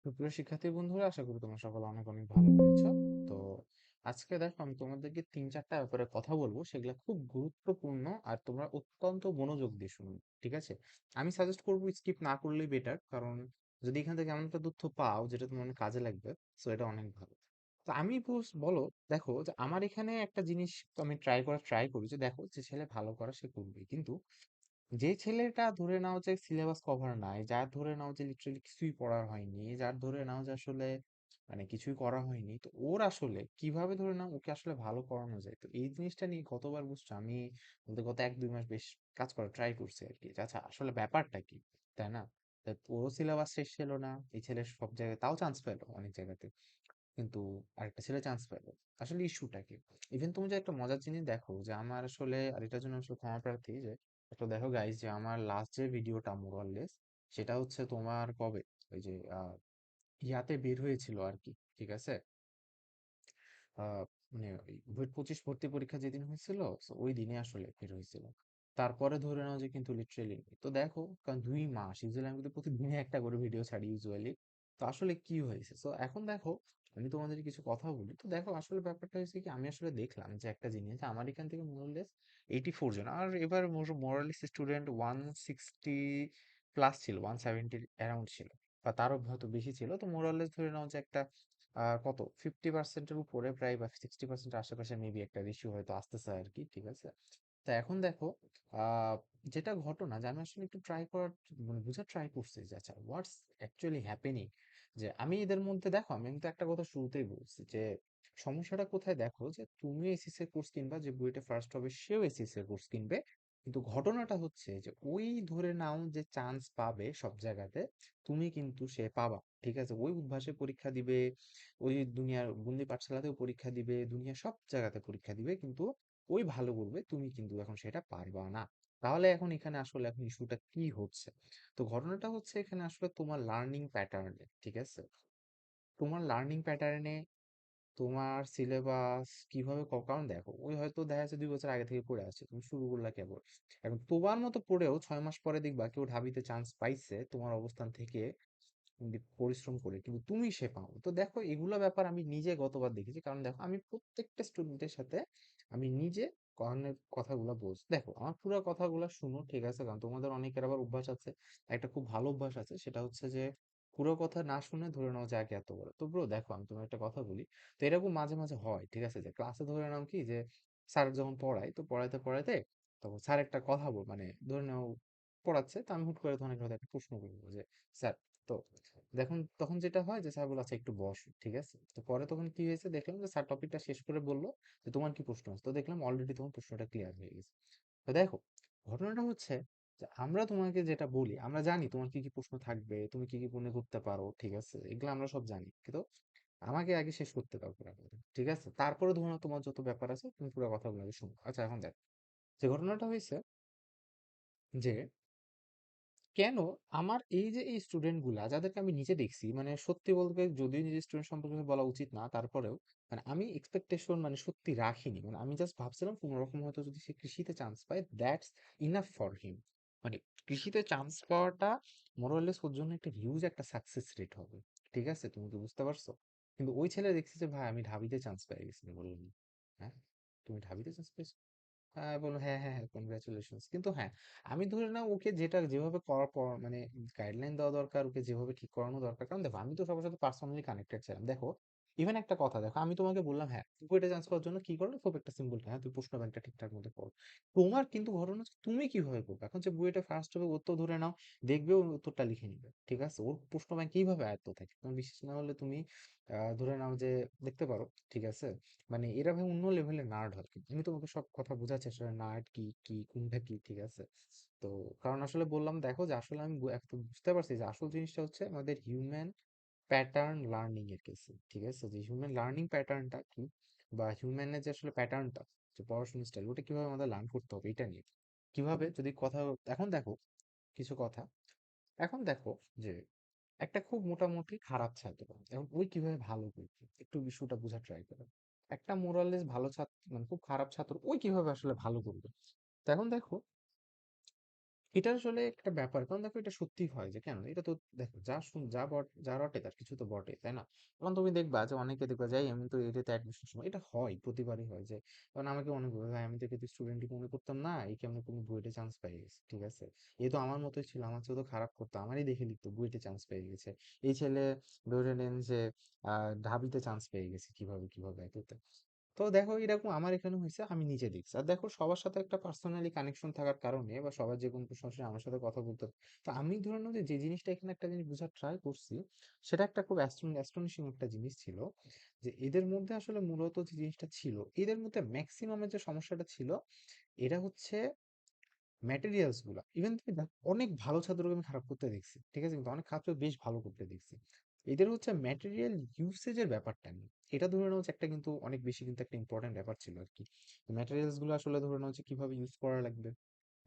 সুপ্রিয় শিক্ষার্থী বন্ধুরা, আশা করি তোমরা সকলে অনেক অনেক ভালো রয়েছো। তো আজকে দেখো, আমি তোমাদেরকে 3-4টা ব্যাপারে কথা বলবো, সেগুলো খুব গুরুত্বপূর্ণ আর তোমরা অত্যন্ত মনোযোগ দিয়ে শুনবে। ঠিক আছে? আমি সাজেস্ট করবো স্কিপ না করলেই বেটার, কারণ যদি এখান থেকে এমন একটা তথ্য পাও যেটা তোমার অনেক কাজে লাগবে, সো এটা অনেক ভালো। তো আমি বলো, দেখো যে আমার এখানে একটা জিনিস তো আমি ট্রাই করি যে দেখো, যে ছেলে ভালো করে সে করবে, কিন্তু যে ছেলেটা ধরে নাও যে সিলেবাস কভার নাই, যার ধরে নাও যে লিটারালি কিছুই পড়া হয়নি, যার ধরে নাও যে আসলে মানে কিছুই করা হয়নি, তো ওর আসলে কিভাবে ধরে নাও ওকে আসলে ভালো করানো যায়। তো এই জিনিসটা নিয়ে গতবার বুঝছো আমি বলতে গত 1-2 মাস বেশ কাজ করা ট্রাই করছি আর কি, যে আচ্ছা আসলে ব্যাপারটা কি, তাই না? তা ওরও সিলেবাস শেষ ছিল না, এই ছেলে সব জায়গায় তাও চান্স পেলো অনেক জায়গাতে, কিন্তু আরেকটা ছেলে চান্স পেলো। আসলে ইস্যুটা কি? ইভেন তুমি যে একটা মজার জিনিস দেখো, যে আমার আসলে, আর এটার জন্য আসলে ক্ষমা প্রার্থী, যে একটা দেখো গাইস, যে আমার লাস্ট যে ভিডিওটা মোরাললেস, সেটা হচ্ছে তোমার কবে, ওই যে ইয়াতে বের হয়েছিল আর কি। ঠিক আছে? মানে ওই বুয়েট 25 ভর্তি পরীক্ষা যেদিন হয়েছিল, so ওই দিনে আসলে বের হয়েছিল। তারপরে ধরে নাও যে কিন্তু লিটারেলি, তো দেখো, কারণ 2 মাস ইউজুয়ালি আমি কিন্তু প্রতিদিনে একটা করে ভিডিও ছাড়ি ইউজুয়ালি। তো আসলে কি হয়েছে, তো এখন দেখো, আমি তোমাদের কিছু কথা বলি। তো দেখো আসলে ব্যাপারটা হয়েছে কি, আমি আসলে দেখলাম যে একটা জিনিস, যে আমার এখান থেকে মোরালেস 84 জন, আর এবার মোরালেস স্টুডেন্ট 160 প্লাস ছিল, 170 অ্যারাউন্ড ছিল, বা তারও হয়তো বেশি ছিল। তো মোরালেস ধরে নাও যে একটা কত 50% এর উপরে প্রায়, বা 60% এর আশেপাশে মেবি একটা রেশিও হয়তো আসতেছে আর কি। ঠিক আছে? তো এখন দেখো, আহ যেটা ঘটনা, যে আমি আসলে একটু ট্রাই করার মানে বুঝার ট্রাই করছি যে আচ্ছা হোয়াটস অ্যাকচুয়ালি হ্যাপেনিং। যে আমি এদের মধ্যে দেখো, আমি কিন্তু একটা কথা শুরুতেই বলছি যে সমস্যাটা কোথায়, দেখো যে তুমি এসএসসি এর কোর্স কিনবা, যে বুয়েটে ফার্স্ট হবে সেও এসএসসি এর কোর্স কিনবে, কিন্তু ঘটনাটা হচ্ছে যে ওই ধরে নাও যে চান্স পাবে সব জায়গাতে, তুমি কিন্তু সে পাবা। ঠিক আছে? ওই উদ্ভাসে পরীক্ষা দিবে, ওই দুনিয়ার বন্দি পাঠশালাতেও পরীক্ষা দিবে, দুনিয়ার সব জায়গাতে পরীক্ষা দিবে, কিন্তু ওই ভালো করবে, তুমি কিন্তু এখন সেটা পারবা না। তাহলে এখন এখানে আসলে এখন ইস্যুটা কি হচ্ছে? তো ঘটনাটা হচ্ছে এখানে আসলে তোমার লার্নিং প্যাটার্নে। ঠিক আছে? তোমার লার্নিং প্যাটার্নে, তোমার সিলেবাস কিভাবে কারণ দেখো, ওই হয়তো দেখা যাচ্ছে 2 বছর আগে থেকে পড়ে আসছে, তুমি শুরু করলা কেবল। এখন তোমার মতো পড়েও 6 মাস পরে দেখবা কেউ ঢাবিতে চান্স পাইছে তোমার অবস্থান থেকে, পরিশ্রম করে, কিন্তু তুমি সে পাও। তো দেখো এগুলা ব্যাপার আমি নিজে গতবার দেখেছি, কারণ দেখো আমি প্রত্যেকটা স্টুডেন্টের সাথে আমি নিজে কারণের কথাগুলো বলছি। দেখো আমার পুরো কথাগুলো শুনো, ঠিক আছে? কারণ তোমাদের অনেকের আবার অভ্যাস আছে, একটা খুব ভালো অভ্যাস আছে, সেটা হচ্ছে যে পুরো কথা না শুনে ধরে নাও যে আগে এত বড়। তো ব্রো দেখো, আমি তোমার একটা কথা বলি। তো এরকম মাঝে মাঝে হয়, ঠিক আছে, যে ক্লাসে ধরে নাও কি, যে স্যার যখন পড়ায়, তো পড়াইতে পড়াইতে তখন স্যার একটা কথা বল, মানে ধরে নাও পড়াচ্ছে, তো আমি হুট করে তখন একটা প্রশ্ন করবো যে স্যার, তো দেখুন তখন যেটা হয় যে স্যার বলে আচ্ছা একটু বসো। ঠিক আছে? তো পরে তখন কি হয়েছে, দেখলাম যে স্যার টপিকটা শেষ করে বললো যে তোমার কি প্রশ্ন আছে, তো দেখলাম অলরেডি তোমার প্রশ্নটা ক্লিয়ার হয়ে গেছে। তো দেখো ঘটনাটা হচ্ছে যে আমরা তোমাকে যেটা বলি, আমরা জানি তোমার কি কি প্রশ্ন থাকবে, তুমি কি কি মনে করতে পারো। ঠিক আছে? এগুলো আমরা সব জানি, কিন্তু আমাকে আগে শেষ করতে দাও পুরো কথা। ঠিক আছে? তারপরে ধরো তোমার যত ব্যাপার আছে তুমি পুরো কথাগুলো আগে শুনো। আচ্ছা এখন দেখ, যে ঘটনাটা হয়েছে যে কেন আমার এই যে এই স্টুডেন্ট গুলা, যাদেরকে আমি নিজে দেখছি, মানে সত্যি বলতে যদিও নিজের স্টুডেন্ট সম্পর্কে বলা উচিত না, তারপরেও মানে আমি এক্সপেকটেশন মানে সত্যি রাখিনি। মানে আমি জাস্ট ভাবছিলাম কোনো রকম হয়তো যদি সে কৃষিতে চান্স পায়, দ্যাটস ইনাফ ফর হিম। মানে কৃষিতে চান্স পাওয়াটা মোরলেস ওর জন্য একটা হিউজ একটা সাকসেস রেট হবে। ঠিক আছে? তুমি কি বুঝতে পারছো? কিন্তু ওই ছেলে দেখছি যে ভাই আমি ঢাবিতে চান্স পেয়ে গেছি, বললাম হ্যাঁ তুমি ঢাবিতে চান্স পেয়েছো? হ্যাঁ বললো হ্যাঁ হ্যাঁ হ্যাঁ, কনগ্রাচুলেশনস। কিন্তু হ্যাঁ, আমি ধরে নাও ওকে যেটা যেভাবে করার পর মানে গাইডলাইন দেওয়া দরকার, ওকে যেভাবে ঠিক করানো দরকার, কারণ দেখো আমি তো সবার সাথে পার্সোনালি কানেক্টেড ছিলাম। দেখো ইভেন একটা কথা, দেখো আমি তোমাকে বললাম হ্যাঁ বুয়েটে চান্স পাওয়ার জন্য কি করো, খুব একটা সিম্পল, হ্যাঁ তুই প্রশ্ন ব্যাংকটা ঠিকঠাক মতো পড়ো। তোমার কিন্তু ঘটনা হচ্ছে তুমি কিভাবে করবে। এখন যে বুয়েটে ফার্স্ট হবে, ও তো ধরে নাও দেখবে, ও উত্তরটা লিখে নিবে। ঠিক আছে? ওর প্রশ্ন ব্যাংক কিভাবে আয়ত্ত থাকে তোমার বিশ্বাস না হলে তুমি ধরে নাও যে দেখতে পারো। ঠিক আছে? মানে এরা ভাই অন্য লেভেলের নার্ড হয়, কিন্তু আমি তোমাকে সব কথা বোঝাচ্ছি আসলে নার্ড কি কি কোনটা কি। ঠিক আছে? তো কারণ আসলে বললাম দেখো, যে আসলে আমি একটা বুঝতে পারছি যে আসল জিনিসটা হচ্ছে আমাদের হিউম্যান প্যাটার্ন লার্নিং এর কেসে। ঠিক আছে? যে হিউম্যান লার্নিং প্যাটার্নটা কি, বা হিউম্যানের যে আসলে প্যাটার্নটা, যে পড়াশোনার স্টাইল, ওটা কিভাবে আমাদের লার্ন করতে হবে এটা নিয়ে কিভাবে যদি কথা। এখন দেখো কিছু কথা, এখন দেখো যে একটা খুব মোটামুটি খারাপ ছাত্র, এখন ওই কিভাবে ভালো করবে, একটু বিষয়টা বোঝার ট্রাই করো। একটা মোরালেস ভালো ছাত্র মানে খুব খারাপ ছাত্র, ওই কিভাবে আসলে ভালো করবে। তো এখন দেখো, এটা আসলে একটা ব্যাপার। কারণ দেখো এটা সত্যিই হয় যে কেন? এটা তো দেখো যা রটে তার কিছু তো বটে, তাই না? এখন তুমি দেখবা যে অনেকে দেখবা যে, "এই আমি তো এটাতে অ্যাডমিশন সময়" এটা হয়, প্রতিবারই হয় যে কারণ আমাকে মনে করবে, "ভাই আমি তো একে তো স্টুডেন্টই মনে করতাম না। এই কেমনে তুমি বুয়েটে চান্স পেয়ে গেছে।" ঠিক আছে? এ তো আমার মতোই ছিল। আমার চেয়েও তো খারাপ করতো। আমারই দেখে লিখতো বুয়েটে চান্স পেয়ে গেছে। এই ছেলে ধরে নেন যে আ ঢাবিতে চান্স পেয়ে গেছে কিভাবে একেতে। তো দেখো এরকম আমার এখানে হয়েছে, আমি নিজে দেখছি। আর দেখো সবার সাথে একটা পার্সোনালি কানেকশন থাকার কারণে বা সবার যে কোনো প্রশ্ন আসলে আমার সাথে কথা বলতে, তো আমি ধরে নাও যে জিনিসটা এখানে একটা জিনিস বোঝার ট্রাই করছি, সেটা একটা খুব অ্যাস্টনিশিং একটা জিনিস ছিল যে এদের মধ্যে আসলে মূলত যে জিনিসটা ছিল, এদের মধ্যে ম্যাক্সিমামের যে সমস্যাটা ছিল, এটা হচ্ছে ম্যাটেরিয়ালস গুলা। ইভেন তুমি দেখো অনেক ভালো ছাত্রকে আমি খারাপ করতে দেখছি, ঠিক আছে, কিন্তু অনেক ছাত্র বেশ ভালো করতে দেখছি। এদের হচ্ছে ম্যাটেরিয়াল ইউসেজের ব্যাপারটা নেই। এটা ধরে নেওয়া হচ্ছে একটা কিন্তু অনেক বেশি কিন্তু একটা ইম্পর্টেন্ট ব্যাপার ছিল আর কি। ম্যাটেরিয়ালস গুলো আসলে ধরে নেওয়া হচ্ছে কিভাবে ইউজ করা লাগবে,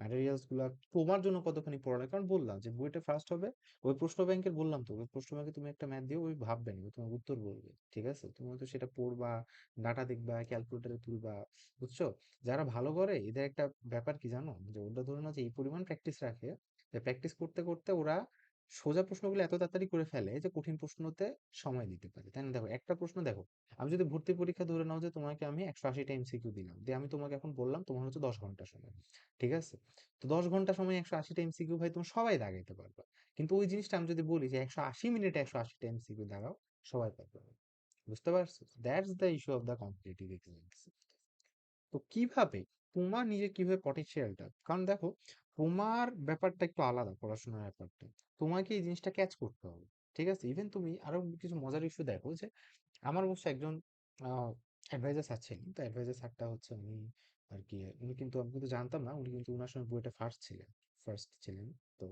ম্যাটেরিয়ালস গুলা তোমার জন্য কতখানি পড়া লাগে। কারণ বললাম যে বুয়েটে ফার্স্ট হবে, ওই প্রশ্ন ব্যাংকের বললাম তো, ওই প্রশ্ন ব্যাংকে তুমি একটা ম্যাথ দিও, ওই ভাববে না, ও তোমার উত্তর বলবে, ঠিক আছে? তুমি হয়তো সেটা পড়বা, ডাটা দেখবা, ক্যালকুলেটরে তুলবা, বুঝছো? যারা ভালো করে এদের একটা ব্যাপার কি জানো, যে ওটা ধরে নাও যে এই পরিমাণ প্র্যাকটিস রাখে, যে প্র্যাকটিস করতে করতে ওরা সোজা প্রশ্নগুলো এত তাড়াতাড়ি করে ফেলে যে কঠিন প্রশ্নতে সময় দিতে পারে, তাই না? দেখো একটা প্রশ্ন দেখো, আমি যদি ভর্তি পরীক্ষা ধরে নাও যে তোমাকে আমি 180টা এমসিকিউ দিলাম, দিয়ে আমি তোমাকে এখন বললাম তোমার হচ্ছে 10 ঘন্টা সময়, ঠিক আছে? তো 10 ঘন্টা সময় 180টা এমসিকিউ ভাই তুমি সবাই দাগাইতে পারবে। কিন্তু ওই জিনিসটা আমি যদি বলি যে 180 মিনিটে 180টা এমসিকিউ দাগাও, সবাই পারবে না। বুঝতে পারছো? That's the issue of the competitive exams. তো কিভাবে তোমার নিজের কিভাবে পটেনশিয়ালটা, কারণ দেখো তোমার ব্যাপারটা একটু আলাদা, পড়াশোনার ব্যাপারটা তোমাকে এই জিনিসটা ক্যাচ করতে হবে, ঠিক আছে? ইভেন তুমি আরো কিছু মজার ইস্যু দেখো যে আমার অবশ্য একজন অ্যাডভাইজার স্যার ছিলেন। তো অ্যাডভাইজার স্যারটা হচ্ছে উনি আর কি, উনি কিন্তু আমি কিন্তু জানতাম না, উনি কিন্তু উনার সময় বুয়েটে ফার্স্ট ছিলেন। তো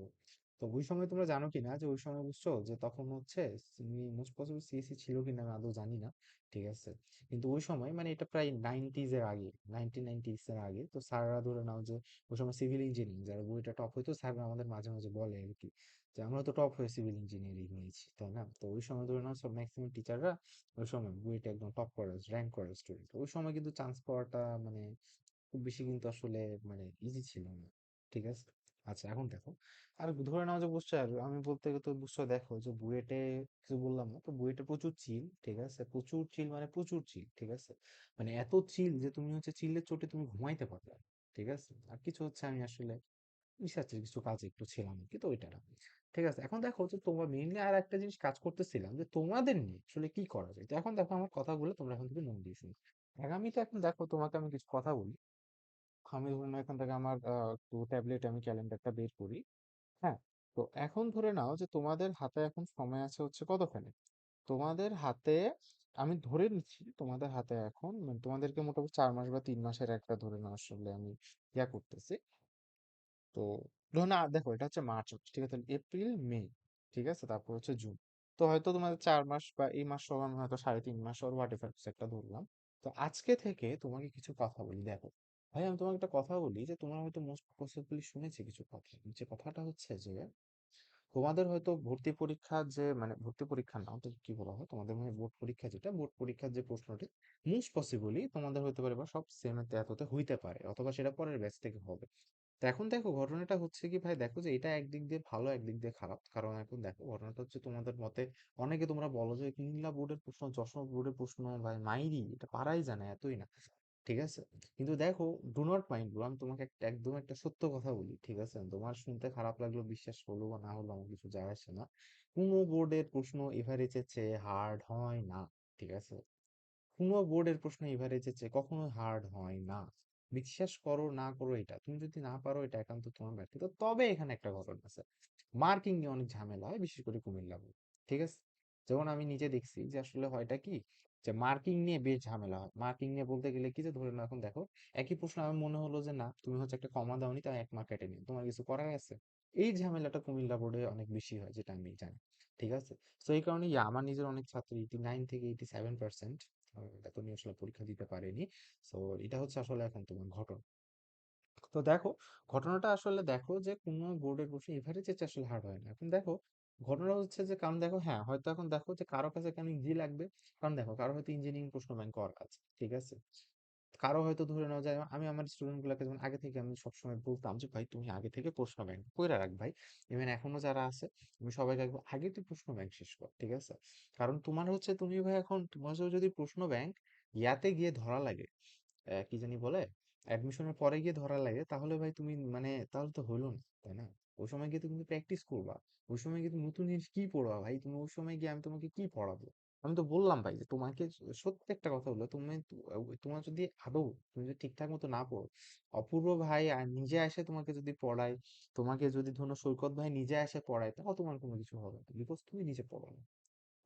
তো ওই সময় তোমরা জানো কিনা যে ওই সময় বুঝছো যে তখন হচ্ছে উনি মোস্ট পসিবল সিএসসি ছিল কিনা আমি আদৌ জানি না, ঠিক আছে? কিন্তু ওই সময় মানে এটা প্রায় এর আগে, 1990s এর আগে। তো স্যাররা ধরে নাও যে ওই সময় সিভিল ইঞ্জিনিয়ারিং যারা বইটা টপ হইতো, স্যাররা আমাদের মাঝে মাঝে বলে আর কি যে আমরা তো টপ হয়ে সিভিল ইঞ্জিনিয়ারিং নিয়েছি, তাই না? তো ওই সময় ধরে নাও সব ম্যাক্সিমাম টিচাররা ওই সময় বুয়েটে একদম টপ করা র্যাঙ্ক করা স্টুডেন্ট, ওই সময় কিন্তু চান্স পাওয়াটা মানে খুব বেশি কিন্তু আসলে মানে ইজি ছিল না, ঠিক আছে? আচ্ছা এখন দেখো, আর ধরে নাও যে বুঝছো, আর আমি বলতে গেলে তো বুঝছো, দেখো যে বুয়েটে কিছু বললাম না, তো বুয়েটে প্রচুর চিল, ঠিক আছে? প্রচুর চিল মানে প্রচুর চিল, ঠিক আছে? মানে এত চিল যে তুমি হচ্ছে চিল্লের চোটে তুমি ঘুমাইতে পারবে না, ঠিক আছে? আর কিছু হচ্ছে আমি আসলে রিসার্চের কিছু কাজে একটু ছিলাম আর কি, তো ওইটা না, ঠিক আছে? এখন দেখো যে তোমার মেইনলি আর একটা জিনিস কাজ করতেছিলাম যে তোমাদের নিয়ে আসলে কি করা যায়। তো এখন দেখো আমার কথাগুলো তোমরা এখন থেকে মন দিয়ে শুনো। আগামীতে এখন দেখো তোমাকে আমি কিছু কথা বলি। আমি ধরুন এখান থেকে আমার একটু ট্যাবলেট আমি ক্যালেন্ডারটা বের করি। হ্যাঁ, তো এখন ধরে নাও যে তোমাদের হাতে এখন সময় আছে হচ্ছে কতখানি, তোমাদের হাতে আমি ধরে নিচ্ছি তোমাদের হাতে এখন মানে তোমাদেরকে মোটামুটি 4 মাস বা 3 মাসের একটা ধরে নাও আসলে আমি করতেছি। তো ধরুন না দেখো এটা হচ্ছে মার্চ হচ্ছে, ঠিক আছে? এপ্রিল মে, ঠিক আছে, তারপর হচ্ছে জুন। তো হয়তো তোমাদের 4 মাস বা এই মাস সহ আমি হয়তো 3.5 মাস ওর হোয়াট এভার কিছু একটা ধরলাম। তো আজকে থেকে তোমাকে কিছু কথা বলি, দেখো ভাই আমি তোমাকে একটা কথা বলি যে তোমরা হয়তো মোস্ট পসিবলি শুনেছি কিছু কথা, যে কথাটা হচ্ছে যে তোমাদের হয়তো ভর্তি পরীক্ষার যে মানে ভর্তি পরীক্ষা না, ওটা কি বলা হয়, তোমাদের মানে বোর্ড পরীক্ষা, যেটা বোর্ড পরীক্ষার যে প্রশ্নটি মোস্ট পসিবলি তোমাদের হতে পারে বা সব সেম এততে হইতে পারে, অথবা সেটা পরের ব্যাচ থেকে হবে। তো এখন দেখো ঘটনাটা হচ্ছে কি ভাই, দেখো যে এটা একদিক দিয়ে ভালো একদিক দিয়ে খারাপ। কারণ এখন দেখো ঘটনাটা হচ্ছে তোমাদের মতে অনেকে তোমরা বলো যে কুমিল্লা বোর্ডের প্রশ্ন, যশোর বোর্ডের প্রশ্ন ভাই মাইরি, এটা পারাই জানে এতই না, ঠিক আছে? কিন্তু দেখো, ডু নট মাইন্ড ব্রো, আমি তোমাকে একদম একটা সত্য কথা বলি, ঠিক আছে? তোমার শুনতে খারাপ লাগলো, বিশ্বাস হলো বা না হলো আমার কিছু যায় আসে না। কোনো বোর্ডের প্রশ্ন এভারেজের চেয়ে হার্ড হয় না, ঠিক আছে? কোনো বোর্ডের প্রশ্ন এভারেজের চেয়ে কখনো হার্ড হয় না। বিশ্বাস করো না করো, এটা তুমি যদি না পারো এটা একান্ত তোমার ব্যক্তিগত। তবে এখানে একটা ঘটনা আছে, মার্কিং নিয়ে অনেক ঝামেলা হয়, বিশেষ করে কুমিল্লা বোর্ড, ঠিক আছে? যেমন আমি নিজে দেখছি যে আসলে হয়টা কি, যে মার্কিং নিয়ে বেশ ঝামেলা হয়। মার্কিং নিয়ে বলতে গেলে কি, যে ধরে নাও এখন দেখো একই প্রশ্ন আমার মনে হলো যে না তুমি হচ্ছে একটা কমা দাওনি, তাই 1 মার্ক কেটে নিও, তোমার কিছু করার আছে? এই ঝামেলাটা কুমিল্লা বোর্ডে অনেক বেশি হয়, যেটা আমি জানি, ঠিক আছে? তো এই কারণে আমার নিজের অনেক ছাত্র 89 থেকে 87% এত নিয়ে আসলে পরীক্ষা দিতে পারেনি। সো এটা হচ্ছে আসলে এখন তোমার ঘটনা। তো দেখো ঘটনাটা আসলে দেখো যে কোনো বোর্ডের প্রশ্ন এভারেজের চেয়ে আসলে হার্ড হয় না। এখন দেখো ঘটনা হচ্ছে যে, কারণ দেখো হ্যাঁ হয়তো এখন দেখো যে কারো কাছে কেন ইজি লাগবে, কারণ দেখো কারো হয়তো ইঞ্জিনিয়ারিং প্রশ্ন ব্যাংক করা আছে, ঠিক আছে? কারো হয়তো ধরে নেওয়া যায়, আমি আমার স্টুডেন্ট গুলাকে যেমন আগে থেকে আমি সবসময় বলতাম যে ভাই তুমি আগে থেকে প্রশ্ন ব্যাংক কইরা রাখ ভাই। ইভেন এখনো যারা আছে আমি সবাইকে একবার আগে তুই প্রশ্ন ব্যাংক শেষ কর, ঠিক আছে? কারণ তোমার হচ্ছে তুমি ভাই এখন তোমার যদি প্রশ্ন ব্যাংক ইয়াতে গিয়ে ধরা লাগে, কি জানি বলে, অ্যাডমিশনের পরে গিয়ে ধরা লাগে, তাহলে ভাই তুমি মানে তাহলে তো হইলো না, তাই না? ওই সময় গিয়ে তো তুমি প্র্যাকটিস করবা, ওই সময় গিয়ে তুমি নতুন জিনিস কি পড়বা ভাই, তুমি ওই সময় গিয়ে আমি তোমাকে কি পড়াবো? আমি তো বললাম ভাই যে তোমাকে সত্যি একটা কথা বললো, তুমি তোমার যদি আদৌ তুমি যদি ঠিকঠাক মতো না পড়ো, অপূর্ব ভাই আর নিজে এসে তোমাকে যদি পড়ায়, তোমাকে যদি ধরো সৈকত ভাই নিজে এসে পড়ায়, তাও তোমার কোনো কিছু হবে না, বিকজ তুমি নিজে পড়ো না।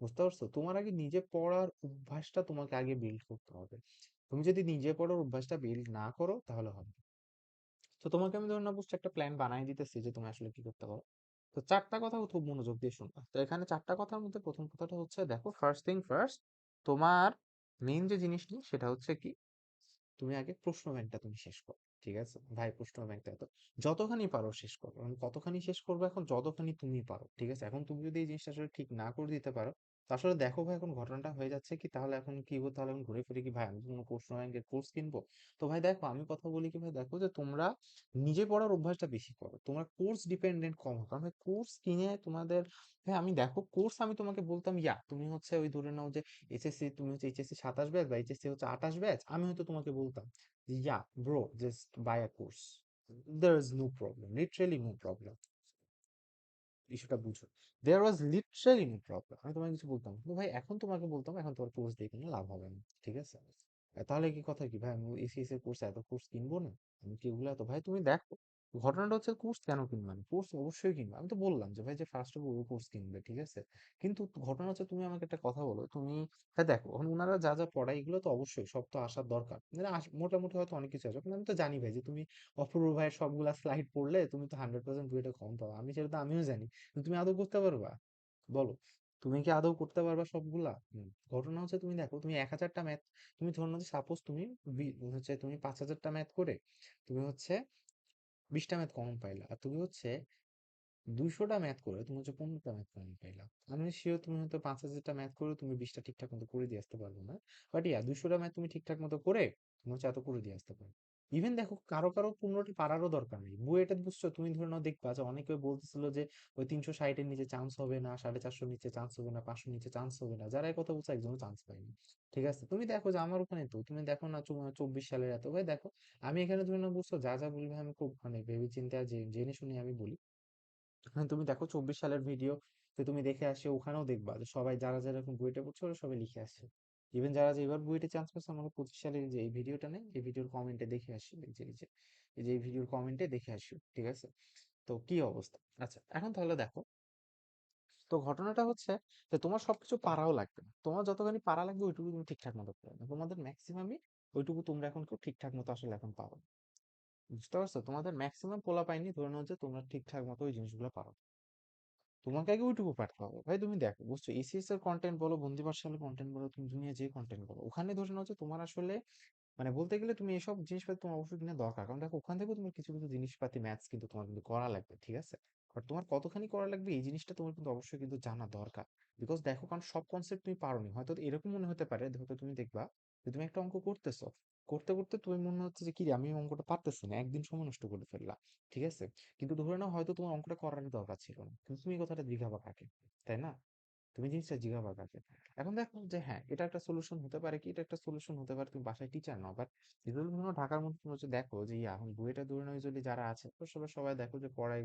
বুঝতে পারছো? তোমার আগে নিজে পড়ার অভ্যাসটা তোমাকে আগে বিল্ড করতে হবে। তুমি যদি নিজে পড়ার অভ্যাসটা বিল্ড না করো তাহলে হবে না। তো তোমাকে আমি ধরুন না বুঝছো একটা প্ল্যান বানাই দিতেছি যে তুমি আসলে কি করতে পারো। তো চারটা কথা খুব মনোযোগ দিয়ে শুনবা। তো এখানে চারটা কথার মধ্যে প্রথম কথাটা হচ্ছে, দেখো, ফার্স্ট থিং ফার্স্ট, তোমার মেইন যে জিনিসটা সেটা হচ্ছে কি, তুমি আগে প্রশ্ন ব্যাংকটা তুমি শেষ করো। ঠিক আছে ভাই, প্রশ্ন ব্যাংকটা তো যতখানি পারো শেষ করো, এখন কতখানি শেষ করবে, এখন যতখানি তুমি পারো, ঠিক আছে? এখন তুমি যদি এই জিনিসটা আসলে ঠিক না করে দিতে পারো, তো আসলে দেখো ভাই এখন ঘটনাটা হয়ে যাচ্ছে কি, তাহলে এখন কি হতো, তাহলে এখন ঘুরে ফিরে কি ভাই আমি কোনো প্রশ্ন ব্যাংকের কোর্স কিনবো? তো ভাই দেখো আমি কথা বলি কি ভাই, দেখো যে তোমরা নিজে পড়ার অভ্যাসটা বেশি করো, তোমরা কোর্স ডিপেন্ডেন্ট কম হও। কারণ কোর্স কিনে তোমাদের, হ্যাঁ আমি দেখো কোর্স আমি তোমাকে বলতাম ইয়া তুমি হচ্ছে ওই ধরে নাও যে এইচএসসি, তুমি হচ্ছে এইচএসসি 27 ব্যাচ বা এইচএসসি হচ্ছে 28 ব্যাচ, আমি হয়তো তোমাকে বলতাম যে yeah bro just buy a course, there is no problem, literally no problem, ইস্যুটা বুঝো। There was literally no problem, আমি তোমাকে কিছু বলতাম না। কিন্তু ভাই এখন তোমাকে বলতাম, এখন তোমার কোর্স দিয়ে কোনো লাভ হবে না, ঠিক আছে? তাহলে কি কথা কি ভাই, আমি এসিএস এর কোর্স এত কোর্স কিনবো না? আমি কি এগুলা, তো ভাই তুমি দেখো ঘটনাটা হচ্ছে কোর্স কেন কিনবে না, কোর্স অবশ্যই কিনবে। আমি তো বললাম যে ভাই যে ফার্স্ট অফ অল কোর্স কিনবে, ঠিক আছে? কিন্তু ঘটনা হচ্ছে তুমি আমাকে একটা কথা বলো, তুমি হ্যাঁ দেখো এখন ওনারা যা যা পড়ায় এগুলো তো অবশ্যই সব তো আসার দরকার, মানে মোটামুটি হয়তো অনেক কিছু আসবে, কিন্তু আমি তো জানি ভাই যে তুমি অপূর্ব ভাইয়ের সবগুলা স্লাইড পড়লে তুমি তো 100% বুয়েটে কম পাবা, আমি সেটা তো আমিও জানি। কিন্তু তুমি আদৌ করতে পারবা? বলো, তুমি কি আদৌ করতে পারবা সবগুলা? ঘটনা হচ্ছে তুমি দেখো, তুমি 1000টা ম্যাথ, তুমি ধরো না যে সাপোজ তুমি হচ্ছে তুমি 5000টা ম্যাথ করে তুমি হচ্ছে 20টা ম্যাথ কমন পাইলা, আর তুমি হচ্ছে 200টা ম্যাথ করে তুমি হচ্ছে 15টা ম্যাথ কমন পাইলা। আমি শিওর তুমি হয়তো 5000টা ম্যাথ করে তুমি 20টা ঠিকঠাক মতো করে দিয়ে আসতে পারবে না, বাট ইয়া 200টা ম্যাথ তুমি ঠিকঠাক মতো করে তুমি হচ্ছে এত করে দিয়ে আসতে পারবে। ইভেন দেখো কারো কারো 15টা পারারও দরকার নেই, বুয়েটে বুঝছো তুমি ধরে নাও দেখবা যে অনেকে বলতেছিল যে ওই 360-এর নিচে চান্স হবে না, 450-এর নিচে চান্স হবে না, 500-এর নিচে চান্স হবে না, যারা এই কথা বলছে একজনও চান্স পায়নি। ঠিক আছে, তুমি দেখো যে আমার ওখানে তো তুমি দেখো না 24 সালের এত ভাই দেখো, আমি এখানে ধরে নাও বুঝছো যা যা বলবে আমি খুব মানে ভেবে চিন্তে আর জেনে শুনে আমি বলি। হ্যাঁ, তুমি দেখো 24 সালের ভিডিও তুমি দেখে আসে, ওখানেও দেখবা যে সবাই যারা যারা এখন বুয়েটে পড়ছে ওরা সবাই লিখে আসছে। ইভেন যারা যে এবার বুয়েটে চান্স পেয়েছে, আমরা 25 সালের যে এই ভিডিওটা নেই, এই ভিডিওর কমেন্টে দেখে আসি, এই যে এই ভিডিওর কমেন্টে দেখে আসি, ঠিক আছে? তো কি অবস্থা, আচ্ছা এখন তাহলে দেখো, তো ঘটনাটা হচ্ছে যে তোমার সবকিছু পারাও লাগবে না, তোমার যতখানি পারা লাগবে ওইটুকু তুমি ঠিকঠাক মতো পারো না, তোমাদের ম্যাক্সিমামই ওইটুকু তোমরা এখন কেউ ঠিকঠাক মতো আসলে এখন পারো না। বুঝতে পারছো? তোমাদের ম্যাক্সিমাম পোলা পাইনি ধরে নাও যে তোমরা ঠিকঠাক মতো ওই জিনিসগুলো পারো, তোমাকে আগে ওইটুকু পারতে হবে ভাই। তুমি দেখো বুঝছো এসিএস এর কন্টেন্ট বলো, বন্দি পাঠশালার কন্টেন্ট বলো, তুমি দুনিয়া যে কন্টেন্ট বলো, ওখানে ধরে নাও যে তোমার আসলে মানে বলতে গেলে তুমি এসব জিনিসপাতি তোমার অবশ্যই কিনা দরকার, কারণ দেখো ওখান থেকে তোমার কিছু কিছু জিনিসপাতি ম্যাথস কিন্তু তোমার কিন্তু করা লাগবে, ঠিক আছে? বাট তোমার কতখানি করা লাগবে এই জিনিসটা তোমার কিন্তু অবশ্যই কিন্তু জানা দরকার। বিকজ দেখো কারণ সব কনসেপ্ট তুমি পারোনি, হয়তো এরকম মনে হতে পারে, হয়তো তুমি দেখবা যে তুমি একটা অঙ্ক করতেছো, করতে করতে তুমি মনে হচ্ছে যে কি রে, আমি এই অঙ্কটা পারতেছি না, একদিন সময় নষ্ট করে ফেললা, ঠিক আছে? কিন্তু ধরে নাও হয়তো তোমার অঙ্কটা করার দরকার ছিল না, কিন্তু তুমি এই কথাটা জিজ্ঞাসা কাকে, তাই না? তুমি জিনিসটা জিজ্ঞাসা কাকে? এখন দেখো যে হ্যাঁ এটা একটা সলিউশন হতে পারে, কি এটা একটা সলিউশন হতে পারে, তুমি বাসায় টিচার নাও, বাট যদি তুমি ঢাকার মধ্যে তুমি হচ্ছে দেখো যে ইয়া এখন বুয়েটা ধরে নাও যদি যারা আছে তো সবাই সবাই দেখো যে পড়াই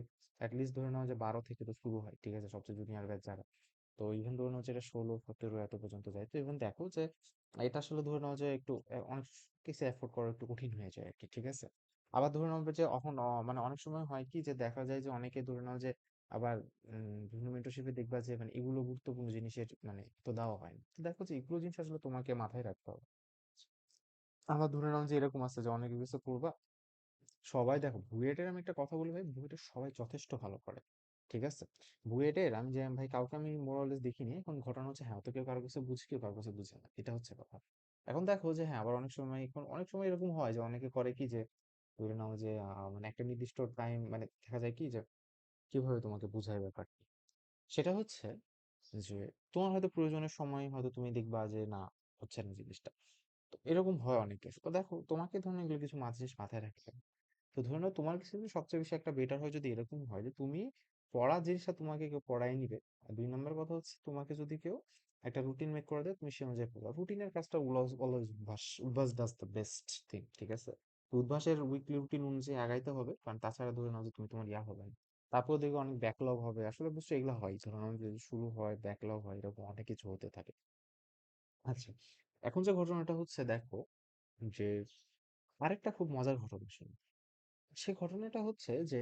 লিস্ট ধরে নাও যে 12 থেকে তো শুরু হয়, ঠিক আছে? সবচেয়ে জুনিয়র ব্যাচ যারা, তো ইভেন ধরে নাও যে এটা 16, 17 এত পর্যন্ত যায়, তো ইভেন দেখো যে এটা আসলে ধরে নাও যে একটু অনেক কিছু এফোর্ড করা একটু কঠিন হয়ে যায় আর কি, ঠিক আছে? আবার ধরে নাও যে এখন মানে অনেক সময় হয় কি যে দেখা যায় যে অনেকে ধরে নাও যে আবার বিভিন্ন মেন্টরশিপে দেখবা যে মানে এগুলো গুরুত্বপূর্ণ জিনিসের মানে তো দেওয়া হয় না, তো দেখো যে এগুলো জিনিস আসলে তোমাকে মাথায় রাখতে হবে। আবার ধরে নাও যে এরকম আছে যে অনেকে কিছু করবা, সবাই দেখো বুয়েটের আমি একটা কথা বলি ভাই, বুয়েটের সবাই যথেষ্ট ভালো করে, ঠিক আছে? বুয়েটের আমি যে ভাই কাউকে আমি মোরালেস দেখিনি, এখন ঘটনা হচ্ছে হ্যাঁ তো কেউ কারো কাছে বুঝে, কেউ কারো কাছে বুঝে না, এটা হচ্ছে কথা। এখন দেখো যে হ্যাঁ আবার অনেক সময় এখন অনেক সময় এরকম হয় যে অনেকে করে কি যে ধরে নাও যে মানে একটা নির্দিষ্ট টাইম মানে দেখা যায় কি যে কিভাবে তোমাকে বুঝায় ব্যাপারটা, সেটা হচ্ছে যে তোমার হয়তো প্রয়োজনের সময় হয়তো তুমি দেখবা যে না হচ্ছে না জিনিসটা, তো এরকম হয় অনেক কেস। তো দেখো তোমাকে ধরুন এগুলো কিছু জিনিস মাথায় রাখতে হবে। তো ধরে নাও তোমার কাছে যদি সবচেয়ে বেশি একটা বেটার হয় যদি এরকম হয় যে তুমি পড়া জিনিসটা তোমাকে কেউ পড়াই নিবে। আর ২ নাম্বার কথা হচ্ছে তোমাকে যদি কেউ একটা রুটিন মেক করে দেয় তুমি সে অনুযায়ী পড়বা। রুটিনের কাজটা অলওয়েজ অভ্যাস। অভ্যাস ডাজ দ্য বেস্ট থিং। ঠিক আছে? তো অভ্যাসের উইকলি রুটিন অনুযায়ী আগাইতে হবে। কারণ তাছাড়া ধরে নাও যে তুমি তোমার ইয়া হবে না। তারপর দেখবে অনেক ব্যাকলগ হবে। আসলে বুঝছো এগুলো হয়। ধরে নাও যে শুরু হয়, ব্যাকলগ হয় এরকম অনেক কিছু হতে থাকে। আচ্ছা। এখন যে ঘটনাটা হচ্ছে দেখো যে আরেকটা খুব মজার ঘটনা শুনি। সে ঘটনাটা হচ্ছে যে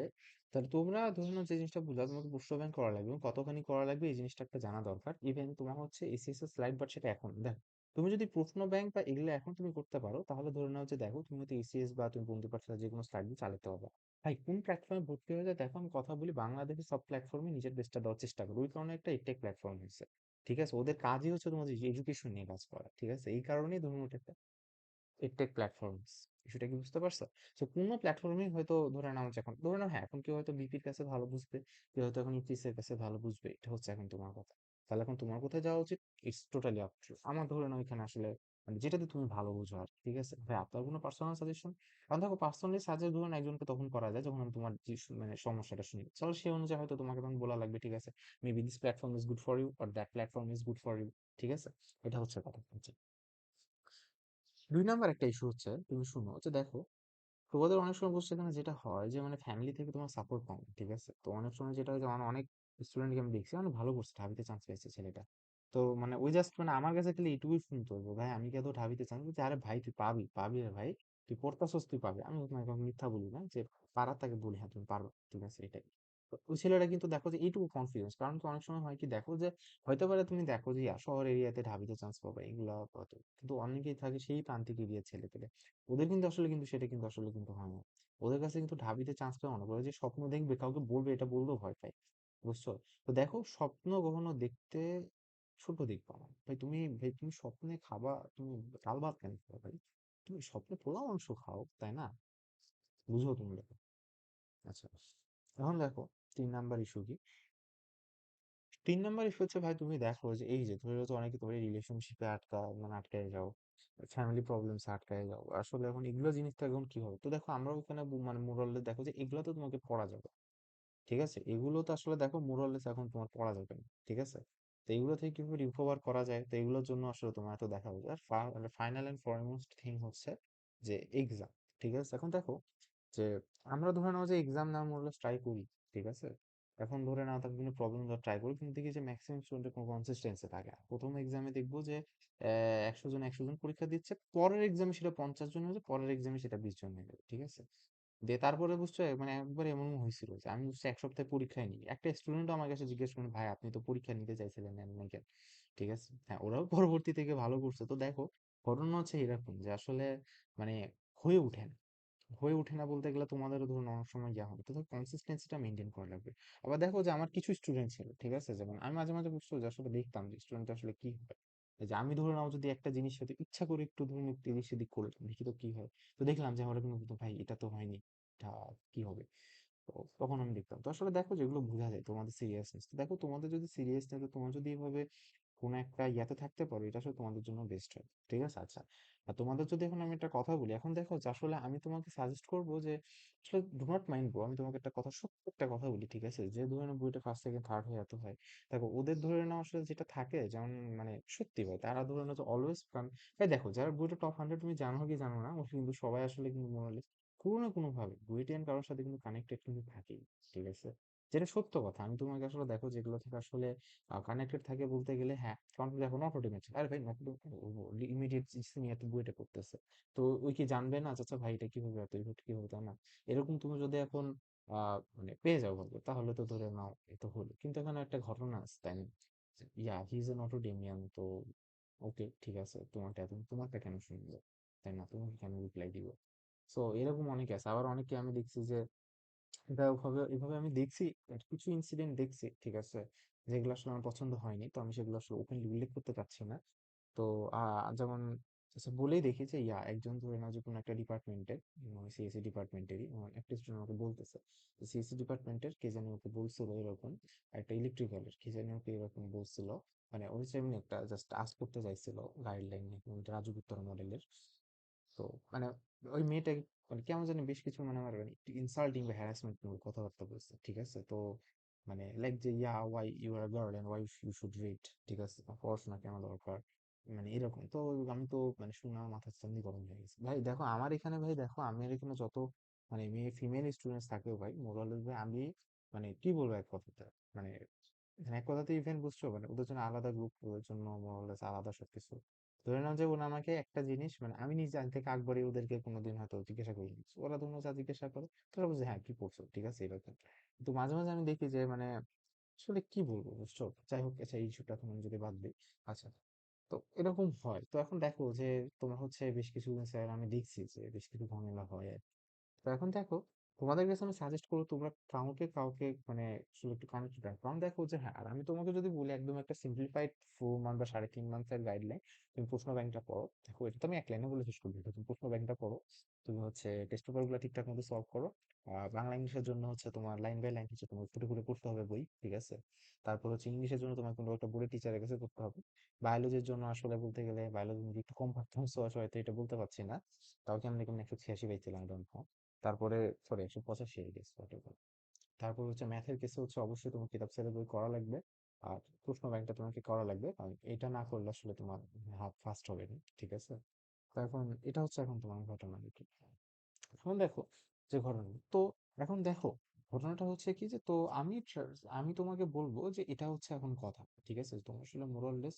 তাহলে তোমরা ধরে নাও যে জিনিসটা বুঝলা তোমাকে বুস্টার ব্যাংক করা লাগবে এবং কতখানি করা লাগবে এই জিনিসটা একটা জানা দরকার। ইভেন তোমার হচ্ছে এসিএস এর স্লাইড বাট সেটা এখন দেখো তুমি যদি প্রশ্ন ব্যাংক বা এগুলো এখন তুমি করতে পারো তাহলে ধরে নাও যে দেখো তুমি হয়তো এসিএস বা তুমি বন্ধু পাঠালে যে কোনো স্লাইড চালাতে পারবে। ভাই কোন প্ল্যাটফর্মে ভর্তি হয়ে যায় দেখো আমি কথা বলি বাংলাদেশের সব প্ল্যাটফর্মে নিজের বেস্টটা দেওয়ার চেষ্টা করো ওই কারণে একটা এডটেক প্ল্যাটফর্ম হয়েছে। ঠিক আছে ওদের কাজই হচ্ছে তোমাদের এডুকেশন নিয়ে কাজ করা। ঠিক আছে এই কারণেই ধরুন ওটা এডটেক প্ল্যাটফর্মস বিষয়টা কি বুঝতে পারছো? তো কোনো প্ল্যাটফর্মই হয়তো ধরে নাও যে এখন ধরে নাও হ্যাঁ এখন কেউ হয়তো বিপির কাছে ভালো বুঝবে, কেউ হয়তো এখন ইউটিএস এর কাছে ভালো বুঝবে। এটা হচ্ছে এখন তোমার কথা। তাহলে এখন তোমার কোথায় যাওয়া উচিত? ইটস টোটালি আপ টু আমার ধরে নাও এখানে আসলে মানে যেটাতে তুমি ভালো বুঝো আর ঠিক আছে ভাই আপনার কোনো পার্সোনাল সাজেশন। কারণ দেখো পার্সোনালি সাজেস্ট ধরুন একজনকে তখন করা যায় যখন আমি তোমার যে মানে সমস্যাটা শুনি চলো সেই অনুযায়ী হয়তো তোমাকে তখন বলা লাগবে ঠিক আছে maybe this platform is good for you or that platform is good for you. ঠিক আছে এটা হচ্ছে কথা। আচ্ছা, ২ নাম্বার একটা ইস্যু হচ্ছে তুমি শুনো যে দেখো তোমাদের অনেক সময় বসছে এখানে যেটা হয় যে মানে ফ্যামিলি থেকে তোমার সাপোর্ট পাও না, ঠিক আছে? তো অনেক সময় যেটা হয় যে অনেক স্টুডেন্টকে আমি দেখছি অনেক ভালো করছে ঢাবিতে চান্স পেয়েছে ছেলেটা। তো মানে ওই জাস্ট মানে আমার কাছে খালি এটুকুই শুনতে হইবো ভাই আমি কি এত ঢাবিতে চান্স পেয়েছি আরে ভাই তুই পাবি পাবি রে ভাই তুই পড়তাছস তুই পাবি আমি তোমাকে কখনো মিথ্যা বলি না যে পারার তাকে বলি হ্যাঁ তুমি পারবে ঠিক আছে এটাই। তো ওই ছেলেটা কিন্তু দেখো যে এইটুকু কনফিডেন্স কারণ কি অনেক সময় হয় কি দেখো যে হয়তো পারে তুমি দেখো যে শহর এরিয়াতে ঢাবিতে চান্স পাবে এগুলা হয়তো কিন্তু অনেকেই থাকে সেই প্রান্তিক এরিয়ার ছেলে পেলে ওদের কিন্তু আসলে কিন্তু সেটা কিন্তু আসলে কিন্তু হয় না। ওদের কাছে কিন্তু ঢাবিতে চান্স পাওয়া অনেক ওরা যে স্বপ্ন দেখবে কাউকে বলবে এটা বললেও ভয় পায়। বুঝছো? তো দেখো স্বপ্ন কখনো দেখতে ছোট দেখবা না ভাই তুমি স্বপ্নে খাবা তুমি ডাল ভাত কেন খাবা ভাই? তুমি স্বপ্নে পোলাও মাংস খাও তাই না? বুঝো তুমি দেখো। আচ্ছা এখন দেখো ৩ নাম্বার ইস্যু কি? ৩ নাম্বার ইস্যু হচ্ছে ভাই তুমি দেখো যে এই যে ধরে তো অনেকে তোমার রিলেশনশিপে মানে আটকায় যাও ফ্যামিলি প্রবলেমস আটকায় যাও আসলে এখন এগুলো জিনিসটা এখন কি হবে তো দেখো আমরা ওখানে মানে মোরালে দেখো যে এগুলো তো তোমাকে পড়া যাবে। ঠিক আছে এগুলো তো আসলে দেখো মোরালেস এখন তোমার পড়া যাবে না। ঠিক আছে তো এগুলো থেকে কিভাবে রিকভার করা যায় তো এগুলোর জন্য আসলে তোমার এত দেখা উচিত আর ফাইনাল এন্ড ফরমোস্ট থিং হচ্ছে যে এক্সাম। ঠিক আছে এখন দেখো যে আমরা ধরে নাও যে এক্সাম নেওয়ার মোরালেস ট্রাই করি। ঠিক আছে এখন ধরে নাও তার বিভিন্ন প্রবলেম ট্রাই করি কিন্তু দেখি যে ম্যাক্সিমাম স্টুডেন্টের কোনো কনসিস্টেন্সি থাকে না। প্রথম এক্সামে দেখবো যে ১০০ জন পরীক্ষা দিচ্ছে পরের এক্সামে সেটা ৫০ জন হয়েছে পরের এক্সামে সেটা ২০ জন হয়ে যাবে। ঠিক আছে দিয়ে তারপরে বুঝছো মানে একবার এমন হয়েছিল যে আমি বুঝছি ১ সপ্তাহ পরীক্ষায় নিই একটা স্টুডেন্ট আমার কাছে জিজ্ঞেস করেন ভাই আপনি তো পরীক্ষা নিতে চাইছিলেন নেন নাই কেন? ঠিক আছে হ্যাঁ ওরাও পরবর্তী থেকে ভালো করছে তো দেখো ঘটনা হচ্ছে এরকম যে আসলে মানে হয়ে ওঠে না। হয়ে ওঠে না বলতে গেলে তোমাদেরও ধরুন অনেক সময় ইয়া হবে তো কনসিস্টেন্সিটা মেনটেন করা লাগবে। আবার দেখো যে আমার কিছু স্টুডেন্ট ছিল ঠিক আছে যেমন আমি মাঝে মাঝে বুঝছো যে আসলে দেখতাম যে স্টুডেন্ট আসলে কি হয় এই যে আমি ধরে নাও যদি একটা জিনিস হয়তো ইচ্ছা করে একটু ধরুন একটু এদিক সেদিক করে দেখি তো কি হয়। তো দেখলাম যে আমার কিন্তু ভাই এটা তো হয়নি এটা কি হবে। তো তখন আমি দেখতাম তো আসলে দেখো যেগুলো বোঝা যায় তোমাদের সিরিয়াসনেস তো দেখো তোমাদের যদি সিরিয়াস থাকে তোমরা যদি এভাবে কোনো একটা ইয়াতে থাকতে পারো এটা আসলে তোমাদের জন্য বেস্ট হয়। ঠিক আছে আচ্ছা আর তোমাদের যদি এখন আমি একটা কথা বলি এখন দেখো যে আসলে আমি তোমাকে সাজেস্ট করবো যে আসলে ডু নট মাইন্ড ব্রো আমি তোমাকে একটা কথা সত্য একটা কথা বলি ঠিক আছে যে ধরে নাও বইটা ফার্স্ট সেকেন্ড থার্ড হয়ে এত হয় দেখো ওদের ধরে নাও আসলে যেটা থাকে যেমন মানে সত্যি ভাই তারা ধরে নাও যে অলওয়েজ ভাই দেখো যারা বইটা টপ 100 তুমি জানো কি জানো না ওরা কিন্তু সবাই আসলে কিন্তু কোনো না কোনো ভাবে বুয়েটিয়ান কারোর সাথে কিন্তু কানেক্টেড কিন্তু থাকেই। ঠিক আছে যেটা সত্য কথা আমি তোমাকে আসলে দেখো যেগুলো থেকে আসলে কানেক্টেড থাকে বলতে গেলে হ্যাঁ কারণ দেখো নটরডেম আছে আরে ভাই নটরডেম ইমিডিয়েট সিনিয়র তো বুয়েটে পড়তেছে তো ওই কি জানবে না আচ্ছা ভাই এটা কিভাবে এত ইভেন্ট কি হবে তাই না? এরকম তুমি যদি এখন মানে পেয়ে যাও ভাবে তাহলে তো ধরে নাও এ তো হলো কিন্তু এখানে একটা ঘটনা আছে তাই না? ইয়া হি ইজ এ নটরডেমিয়ান তো ওকে ঠিক আছে তোমারটা এত তোমারটা কেন শুনবো তাই না তোমাকে কেন রিপ্লাই দিব? সো এরকম অনেকে আছে আবার অনেকে আমি দেখছি যে এটা এভাবে আমি দেখছি কিছু ইনসিডেন্ট দেখছি ঠিক আছে যেগুলো আসলে আমার পছন্দ হয়নি তো আমি সেগুলো আসলে ওপেনলি উল্লেখ করতে চাচ্ছি না। তো যেমন আচ্ছা বলেই দেখি যে ইয়া একজন ধরে নাও যে কোনো একটা ডিপার্টমেন্টে সিএসসি ডিপার্টমেন্টেরই একটা স্টুডেন্ট আমাকে বলতেছে সিএসসি ডিপার্টমেন্টের কে জানি ওকে বলছিল এরকম একটা ইলেকট্রিক্যালের কে জানি ওকে এরকম বলছিল মানে ওই হচ্ছে এমনি একটা জাস্ট আস্ক করতে চাইছিল গাইডলাইন, রাজু গুপ্তর মডেলের। তো মানে ওই মেয়েটা মানে কেমন জানি বেশ কিছু মানে আমার মানে ইনসাল্টিং বা হ্যারাসমেন্ট কথাবার্তা বলছে, ঠিক আছে? তো মানে লাইক যে yeah why you are girl and why you should read, ঠিক আছে, পড়াশোনা কেন দরকার, মানে এরকম। তো আমি তো মানে শুনে আমার মাথার সামনে গরম হয়ে গেছে ভাই। দেখো আমার এখানে, ভাই দেখো আমার এখানে যত মানে মেয়ে ফিমেল স্টুডেন্টস থাকেও ভাই, মোরালের ভাই আমি মানে কি বলবো এক কথাতে, মানে এখানে এক কথাতে ইভেন বুঝছো মানে ওদের জন্য আলাদা গ্রুপ, ওদের জন্য মোরালেস আলাদা সবকিছু। ধরে নাও যে ওরা আমাকে একটা জিনিস মানে আমি নিজে আগে থেকে আকবরে ওদেরকে কোনোদিন হয়তো জিজ্ঞাসা করিনি, ওরা ধরুন যা জিজ্ঞাসা করে তারা বলছে হ্যাঁ কি পড়ছো, ঠিক আছে এরকম। কিন্তু মাঝে মাঝে আমি দেখি যে মানে আসলে কি বলবো বুঝছো, যাই হোক আচ্ছা এই ইস্যুটা এখন আমি যদি বাদ দিই। আচ্ছা, তো এরকম হয়। তো এখন দেখো যে তোমার হচ্ছে বেশ কিছু স্যার আমি দেখছি যে বেশ কিছু ঝামেলা হয়। তো এখন দেখো তোমাদের কাছে আমি সাজেস্ট করবো তোমরা কাউকে কাউকে মানে আসলে একটু কানেক্টেড রাখো। কারণ দেখো যে হ্যাঁ, আর আমি তোমাকে যদি বলি একদম একটা সিম্পলিফাইড 4 মান্থ বা 3.5 মান্থের গাইডলাইন, তুমি প্রশ্ন ব্যাংকটা পড়ো। দেখো এটা তো আমি এক লাইনে বলে শেষ করবো, এটা তুমি প্রশ্ন ব্যাংকটা পড়ো, তুমি হচ্ছে টেস্ট পেপার গুলো ঠিকঠাক মতো সলভ করো। বাংলা ইংলিশের জন্য হচ্ছে তোমার লাইন বাই লাইন হচ্ছে তোমার ফুটে ফুটে পড়তে হবে বই, ঠিক আছে? তারপর হচ্ছে ইংলিশের জন্য তোমার কোনো একটা বোর্ডের টিচারের কাছে করতে হবে। বায়োলজির জন্য আসলে বলতে গেলে বায়োলজি একটু কম পারতাম, সো আসলে হয়তো এটা বলতে পারছি না। তাও কেমন কেমন 186 পাইছিলাম, ডোন্ট নো। তারপরে সরি 185 গেছে whatever। তারপর হচ্ছে ম্যাথের কেসে হচ্ছে অবশ্যই তোমার কিতাব ছেড়ে বই করা লাগবে। আর প্রশ্ন ব্যাংকটা তোমাকে করা লাগবে, কারণ এটা না করলে আসলে তোমার হাত ফাস্ট হবে না, ঠিক আছে? তো এখন এটা হচ্ছে এখন তোমার ঘটনা আর কি। এখন দেখো যে ঘটনা, তো এখন দেখো ঘটনাটা হচ্ছে কি যে তো আমি তোমাকে বলবো যে এটা হচ্ছে এখন কথা, ঠিক আছে? তোমার আসলে মোরাললেস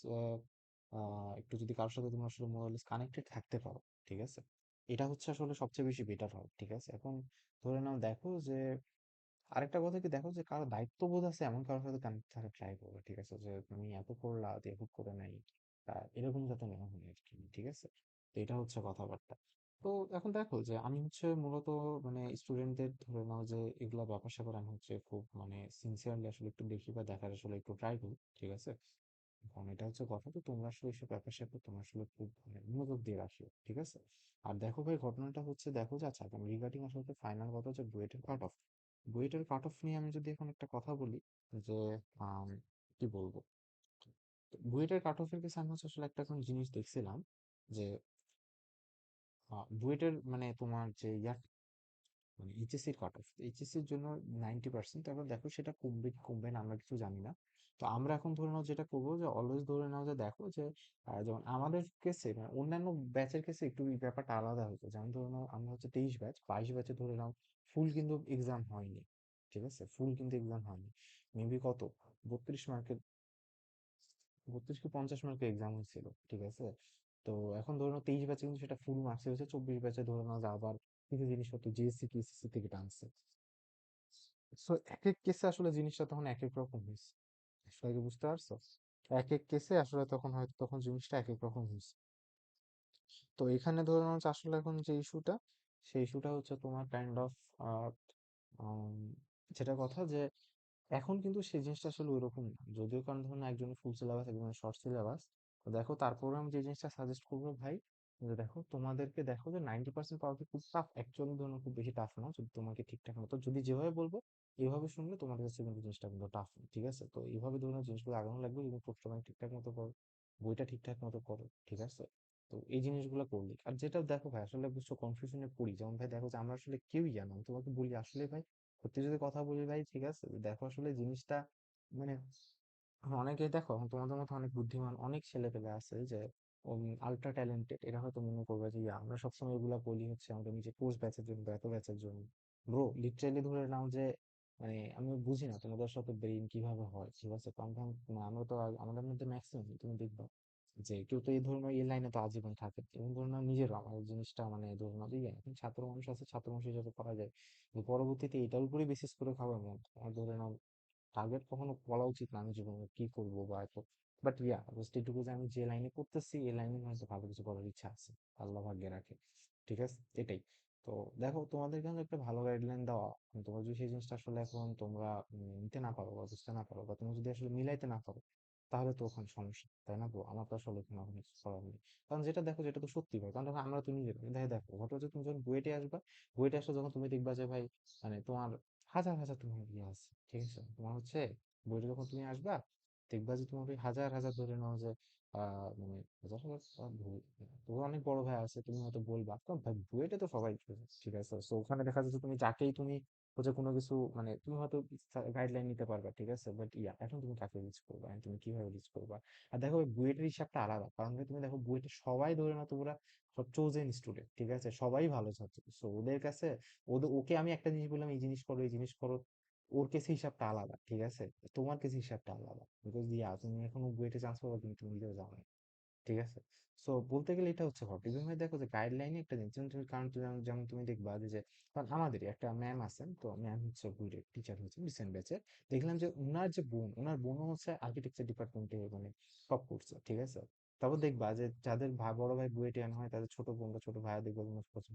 একটু যদি কারোর সাথে তোমার আসলে মোরাললেস কানেক্টেড থাকতে পারো, ঠিক আছে, এটা হচ্ছে আসলে সবচেয়ে বেশি বেটার হয়, ঠিক আছে? এখন ধরে নাও দেখো যে আরেকটা কথা কি, দেখো যে কারো দায়িত্ববোধ আছে এমন কারোর সাথে কানেক্ট থাকার ট্রাই করবে, ঠিক আছে? যে তুমি এত করলা তো এত করে নাই, এরকম যাতে না হয় আর কি, ঠিক আছে? তো এটা হচ্ছে কথাবার্তা। তো এখন দেখো যে আমি হচ্ছে মূলত মানে স্টুডেন্টদের ধরে নাও যে এগুলা ব্যাপার স্যাপার আমি হচ্ছে খুব মানে সিনসিয়ারলি আসলে একটু দেখি বা দেখার আসলে একটু ট্রাই করি, ঠিক আছে? কারণ এটা হচ্ছে কথা, তো তোমরা আসলে এইসব ব্যাপার স্যাপার তোমরা আসলে খুব মানে মনোযোগ দিয়ে রাখো, ঠিক আছে? আর দেখো ভাই ঘটনাটা হচ্ছে দেখো যে আচ্ছা রিগার্ডিং আসলে ফাইনাল কথা হচ্ছে বুয়েটের কাট অফ। বুয়েটের কাট অফ নিয়ে আমি যদি এখন একটা কথা বলি যে আম, কি বলবো, বুয়েটের কাট অফের কাছে আমি হচ্ছে আসলে একটা এখন জিনিস দেখছিলাম যে বুয়েটের মানে তোমার যে মানে এইচএসসির কাট অফ, এইচএসসির জন্য 90%, তারপর দেখো সেটা কমবে কি কমবে না আমরা কিছু জানি না। তো আমরা এখন ধরে নাও যেটা করবো যে অলওয়েজ ধরে নাও যে দেখো যে যেমন আমাদের কেসে মানে অন্যান্য ব্যাচের কেসে একটু এই ব্যাপারটা আলাদা হতো। যেমন ধরে নাও আমরা হচ্ছে 23 ব্যাচ, 22 ব্যাচে ধরে নাও ফুল কিন্তু এক্সাম হয়নি, ঠিক আছে? ফুল কিন্তু এক্সাম হয়নি, মেবি কত 32 মার্কের, 32 কি 50 মার্কের এক্সাম হয়েছিল, ঠিক আছে? তো এখন ধরে নাও 23 ব্যাচে কিন্তু সেটা ফুল মার্কস হয়েছে, 24 ব্যাচে ধরে নাও যে আবার কিছু জিনিসপত্র জিএসসি টিএসসি থেকে টানছে। সো এক এক কেসে আসলে জিনিসটা তখন এক এক রকম হয়েছে, আসলে কি বুঝতে পারছো? এক এক কেসে আসলে তখন হয়তো তখন জিনিসটা এক এক রকম হয়েছে। তো এখানে ধরে নাও যে আসলে এখন যে ইস্যুটা, সেই ইস্যুটা হচ্ছে তোমার কাইন্ড অফ যেটা কথা যে এখন কিন্তু সেই জিনিসটা আসলে ওইরকম না, যদিও কারণ ধরুন একজনের ফুল সিলেবাস একজনের শর্ট সিলেবাস। তো দেখো তারপরে আমি যে জিনিসটা সাজেস্ট করবো ভাই, যে দেখো তোমাদেরকে দেখো যে 90% পাওয়া কি খুব টাফ? অ্যাকচুয়ালি ধরুন খুব বেশি টাফ না, যদি তোমাকে ঠিকঠাক মতো যদি যেভাবে বলবো এইভাবে শুনলে তোমাদের কাছে কিন্তু জিনিসটা কিন্তু টাফ, ঠিক আছে? তো এইভাবে ধরুন জিনিসগুলো আগানো লাগবে, এবং প্রশ্ন ব্যাংক ঠিকঠাক মতো করো, বইটা ঠিকঠাক মতো করো, ঠিক আছে? তো এই জিনিসগুলো করলে আর যেটা দেখো ভাই আসলে বুঝছো কনফিউশনে পড়ি, যেমন ভাই দেখো যে আমরা আসলে কেউই জানো, আমি তোমাকে বলি আসলে ভাই সত্যি যদি কথা বলি ভাই, ঠিক আছে, দেখো আসলে জিনিসটা মানে অনেকে দেখো এখন তোমাদের মতো অনেক বুদ্ধিমান অনেক ছেলে পেলে আছে যে আলট্রা ট্যালেন্টেড, এরা হয়তো মনে করবে যে ইয়া আমরা সবসময় এগুলা বলি হচ্ছে আমাদের নিজে কোর্স ব্যাচের জন্য বা এত ব্যাচের জন্য। ব্রো লিটারেলি ধরে নাও যে মানে আমি বুঝি না তোমাদের সাথে ব্রেইন কিভাবে হয়, ঠিক আছে? কারণ আমরা তো আমাদের মধ্যে ম্যাক্সিমাম তুমি দেখবা যে কেউ তো এই ধরনের এই লাইনে তো আজীবন থাকে, এবং ধরুন নিজেরও আমার এই জিনিসটা মানে ধরুন যে ইয়ে, এখন ছাত্র মানুষ আছে, ছাত্র মানুষ হিসেবে করা যায়, কিন্তু পরবর্তীতে এটার উপরে বেসিস করে খাবার মন আর ধরে নাও টার্গেট কখনো বলা উচিত না আমি জীবনে কি করবো বা এত। বাট ইয়া জাস্ট এটুকু যে আমি যে লাইনে করতেছি এই লাইনে হয়তো ভালো কিছু করার ইচ্ছা আছে, আল্লাহ ভাগ্যে রাখে, ঠিক আছে? এটাই। তো দেখো তোমাদের কিন্তু একটা ভালো গাইডলাইন দেওয়া, তোমরা যদি সেই জিনিসটা আসলে এখন তোমরা নিতে না পারো বা বুঝতে না পারো বা তোমরা যদি আসলে মিলাইতে না পারো, তাহলে তো ওখানে সমস্যা, তাই না গো? আমার তো আসলে এখানে অনেক কিছু করার নেই। কারণ যেটা দেখো যেটা তো সত্যি ভাই, কারণ দেখো আমরা তো নিজের দেখো দেখো ঘটনা হচ্ছে তুমি যখন বুয়েটে আসবা, বুয়েটে আসলে যখন তুমি দেখবা যে ভাই মানে তোমার হাজার হাজার তোমার ইয়ে আছে, ঠিক আছে? তোমার হচ্ছে বইটা যখন তুমি আসবা দেখবা যে তোমার ওই হাজার হাজার ধরে নাও যে মানে হাজার হাজার তোমার অনেক বড় ভাই আছে, তুমি হয়তো বলবা কারণ ভাই বুয়েটে তো সবাই করে, ঠিক আছে? তো ওখানে দেখা যাচ্ছে তুমি যাকেই তুমি হচ্ছে কোনো কিছু মানে তুমি হয়তো গাইডলাইন নিতে পারবা, ঠিক আছে? বাট এখন তুমি কাকে রিচ করবা and তুমি কিভাবে রিচ করবা? আর দেখো বুয়েটের হিসাবটা আলাদা, কারণ কি তুমি দেখো বুয়েটে সবাই ধরে নাও তোমরা সব চোজেন স্টুডেন্ট, ঠিক আছে? সবাই ভালো ছাত্র, সো ওদের কাছে ওকে আমি একটা জিনিস বললাম এই জিনিস করো এই জিনিস করো, ওর কেসে হিসাবটা আলাদা, ঠিক আছে? তোমার কেসে হিসাবটা আলাদা, বিকজ তুমি এখনো বুয়েটে চান্স পাবো কিন্তু তুমি নিজেও জানো না, ঠিক আছে? সো বলতে গেলে এটা হচ্ছে ঘটে তুমি দেখো যে গাইডলাইনে একটা জিনিস কারণ যেমন তুমি দেখবা যে কারণ আমাদেরই একটা ম্যাম আছেন, তো ম্যাম হচ্ছে বুয়েটের টিচার হচ্ছে রিসেন্ট ব্যাচে, দেখলাম যে ওনার বোনও হচ্ছে আর্কিটেকচার ডিপার্টমেন্টে মানে টপ করছে, ঠিক আছে? তারপর দেখবা যে যাদের বড় ভাই বুয়েটিয়ান হয় তাদের ছোট বোন বা ছোট ভাই দেখবা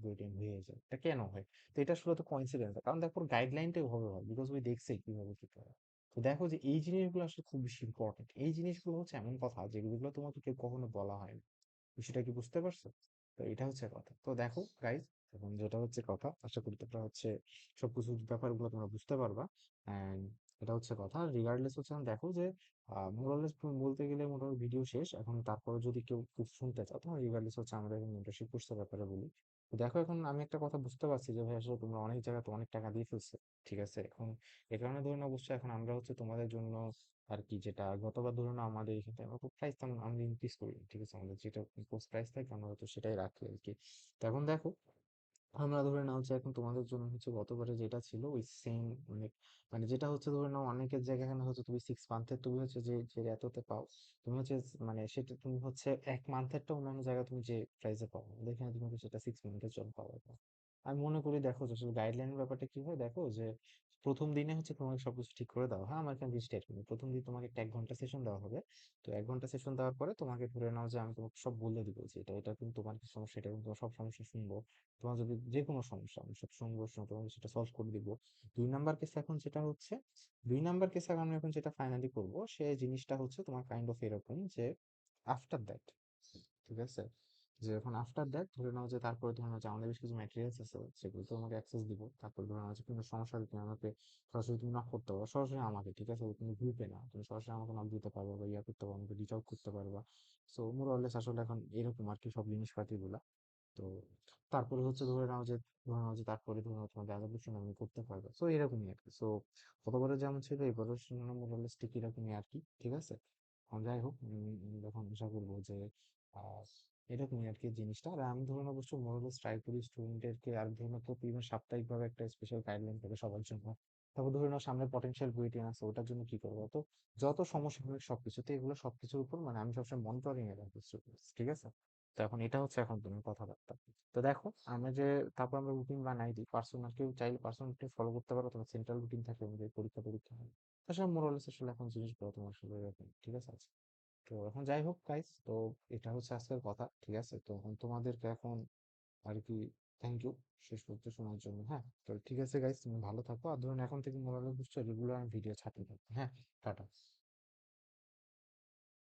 বুয়েটিয়ান হয়ে যায়, এটা কেন হয়? তো এটা আসলে তো কোইন্সিডেন্স, কারণ দেখো গাইডলাইনটাই ওভাবে হয় বিকজ ওই দেখছে কিভাবে কি করে। তো দেখো যে এই জিনিসগুলো আসলে খুব বেশি ইম্পর্টেন্ট, এই জিনিসগুলো হচ্ছে এমন কথা যেগুলো তোমাকে কেউ কখনো বলা হয় না, বিষয়টা কি বুঝতে পারছো? তো এটা হচ্ছে কথা। তো দেখো গাইজ, এখন যেটা হচ্ছে কথা, আশা করি তোমরা হচ্ছে সবকিছু ব্যাপারগুলো তোমরা বুঝতে পারবা। এন্ড এটা হচ্ছে কথা, রিগার্ডলেস হচ্ছে এখন দেখো যে মোরালেস বলতে গেলে মোটামুটি ভিডিও শেষ, এখন তারপরে যদি কেউ কিছু শুনতে চাও তখন রিগার্ডলেস হচ্ছে আমাদের এখন মেন্টরশিপ কোর্সের ব্যাপারে বলি। তো দেখো এখন আমি একটা কথা বুঝতে পারছি যে ভাই আসলে তোমরা অনেক জায়গাতে অনেক টাকা দিয়ে ফেলছো, ঠিক আছে? এখন এ কারণে ধরুন অবশ্যই এখন আমরা হচ্ছে তোমাদের জন্য আর কি, যেটা গতবার ধরুন আমাদের এখানে আমরা প্রাইস তেমন আমরা ইনক্রিজ করি, ঠিক আছে? আমাদের যেটা পোস্ট প্রাইস থাকে আমরা হয়তো সেটাই রাখি আর কি। তো এখন দেখো আমরা ধরে নাও যে এখন তোমাদের জন্য হচ্ছে গতবারে যেটা ছিল ওই সেম মানে মানে যেটা হচ্ছে ধরে নাও অনেকের জায়গায় এখানে হচ্ছে তুমি 6 মান্থের তুমি হচ্ছে যে যে এততে পাও, তুমি হচ্ছে মানে সেটা তুমি হচ্ছে 1 মান্থেরটা অন্যান্য জায়গায় তুমি যে প্রাইসে পাও আমাদের এখানে তুমি হচ্ছে সেটা 6 মান্থের জন্য পাওয়া যায়। আমি মনে করি দেখো যে গাইডলাইনের ব্যাপারটা কি হয় দেখো যে প্রথম দিনে হচ্ছে তোমাকে সবকিছু ঠিক করে দেওয়া হয়, আমার এখানে জিনিসটা এরকম, প্রথম দিন তোমাকে একটা 1 ঘন্টা সেশন দেওয়া হবে। তো 1 ঘন্টা সেশন দেওয়ার পরে তোমাকে ধরে নাও যে আমি তোমাকে সব বলে দিব যে এটা এটা কিন্তু তোমার কি সমস্যা, এটা কিন্তু তোমার সব সমস্যা শুনবো, তোমার যদি যে কোনো সমস্যা আমি সব শুনবো, শুনে তোমাকে সেটা সলভ করে দিব। 2 নাম্বার কেস এখন যেটা হচ্ছে 2 নাম্বার কেসে আমি এখন যেটা ফাইনালি করবো সে জিনিসটা হচ্ছে তোমার কাইন্ড অফ এরকম যে আফটার দ্যাট, ঠিক আছে? যে এখন আফটার দ্যাট ধরে নাও যে তারপরে ধরে নাও যে আমাদের বেশ কিছু ম্যাটেরিয়ালস আছে সেগুলো তোমাকে অ্যাক্সেস দিব, তারপর ধরে নাও যে কোনো সমস্যা হলে তুমি আমাকে সরাসরি তুমি নক করতে পারো, সরাসরি আমাকে, ঠিক আছে? তুমি গ্রুপে না, তুমি সরাসরি আমাকে নক দিতে পারবা বা ইয়া করতে পারবা, আমাকে রিচ আউট করতে পারবা। সো মোরলেস আসলে এখন এরকম আর কি সব জিনিসপাতি গুলা। তো তারপরে হচ্ছে ধরে নাও যে তারপরে ধরে নাও তোমার গ্রাজুয়েশন আমি করতে পারবে, সো এরকমই আর কি। সো গতবারে যেমন ছিল এবারও মোরালেস ঠিক এরকমই আর কি, ঠিক আছে? যাই হোক এখন আশা করবো যে আহ এরকমই আর কি জিনিসটা। আর আমি ধরুন অবশ্য মোরালেস ট্রাই করি স্টুডেন্টদেরকে আর ধরুন প্রতি মাসে সাপ্তাহিক ভাবে একটা স্পেশাল গাইডলাইন থাকে সবার জন্য। তারপর ধরে নাও সামনে পটেনশিয়াল বুয়েটিয়ান আছে ওটার জন্য কি করবো, তো যত সমস্যা হবে সবকিছুতে এগুলো সবকিছুর উপর মানে আমি সবসময় মনিটরিং এ রাখি students, ঠিক আছে? তো এখন এটা হচ্ছে এখন তুমি কথাবার্তা। তো দেখো আমরা যে তারপর আমরা রুটিন বানাই দিই, পার্সোনাল কেউ চাইলে পার্সোনাল রুটিন ফলো করতে পারো, তোমার সেন্ট্রাল রুটিন থাকে আমাদের পরীক্ষা টরীক্ষা হয়। আসলে মোরালেস আসলে এখন জিনিসগুলো তোমার আসলে এরকম, ঠিক আছে? তো এখন যাই হোক গাইস, তো এটা হচ্ছে আজকের কথা, ঠিক আছে? তো এখন তোমাদেরকে এখন আর কি থ্যাংক ইউ শেষ পর্যন্ত শোনার জন্য, হ্যাঁ? তো ঠিক আছে গাইস, তুমি ভালো থাকো, আর ধরুন এখন থেকে মোরালেস বুঝছো রেগুলার ভিডিও ছাড়তে থাকো, হ্যাঁ? টাটা।